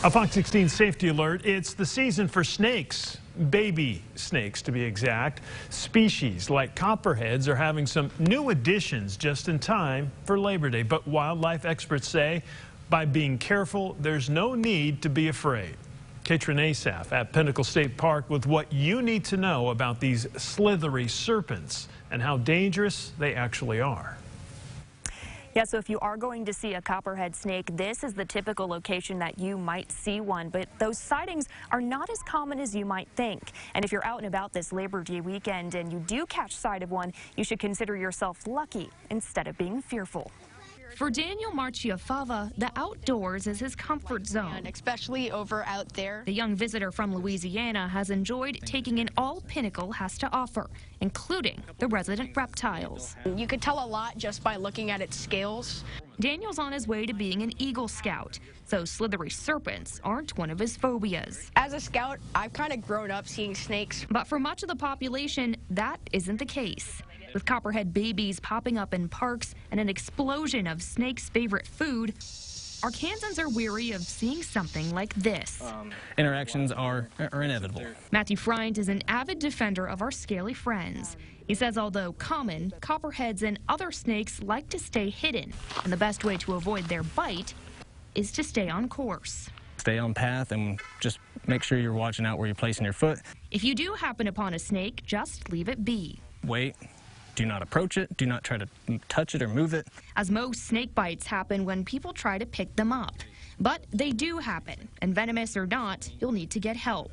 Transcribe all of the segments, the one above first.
A Fox 16 safety alert. It's the season for snakes, baby snakes to be exact. Species like copperheads are having some new additions just in time for Labor Day. But wildlife experts say by being careful, there's no need to be afraid. Katrin Asaf at Pinnacle State Park with what you need to know about these slithery serpents and how dangerous they actually are. Yeah, so if you are going to see a copperhead snake, this is the typical location that you might see one. But those sightings are not as common as you might think. And if you're out and about this Labor Day weekend and you do catch sight of one, you should consider yourself lucky instead of being fearful. For Daniel Marchiafava, the outdoors is his comfort zone. And especially over out there. The young visitor from Louisiana has enjoyed taking in all Pinnacle has to offer, including the resident reptiles. You could tell a lot just by looking at its scales. Daniel's on his way to being an Eagle Scout, so slithery serpents aren't one of his phobias. As a scout, I've kind of grown up seeing snakes. But for much of the population, that isn't the case. With copperhead babies popping up in parks and an explosion of snakes' favorite food, Arkansans are weary of seeing something like this. Interactions are inevitable. Matthew Friant is an avid defender of our scaly friends. He says although common, copperheads and other snakes like to stay hidden, and the best way to avoid their bite is to stay on course. Stay on path and just make sure you're watching out where you're placing your foot. If you do happen upon a snake, just leave it be. Wait. Do not approach it. Do not try to touch it or move it. As most snake bites happen when people try to pick them up. But they do happen, and venomous or not, you'll need to get help.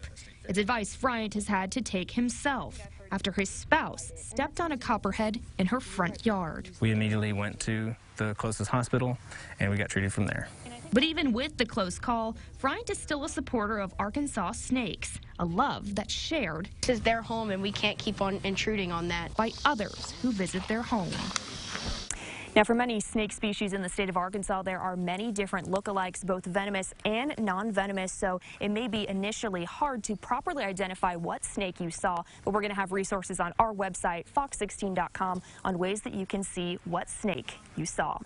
It's advice Friant has had to take himself after his spouse stepped on a copperhead in her front yard. We immediately went to the closest hospital, and we got treated from there. But even with the close call, Friant is still a supporter of Arkansas snakes, a love that's shared. This is their home, and we can't keep on intruding on that. By others who visit their home. Now, for many snake species in the state of Arkansas, there are many different lookalikes, both venomous and non-venomous, so it may be initially hard to properly identify what snake you saw, but we're going to have resources on our website, fox16.com, on ways that you can see what snake you saw.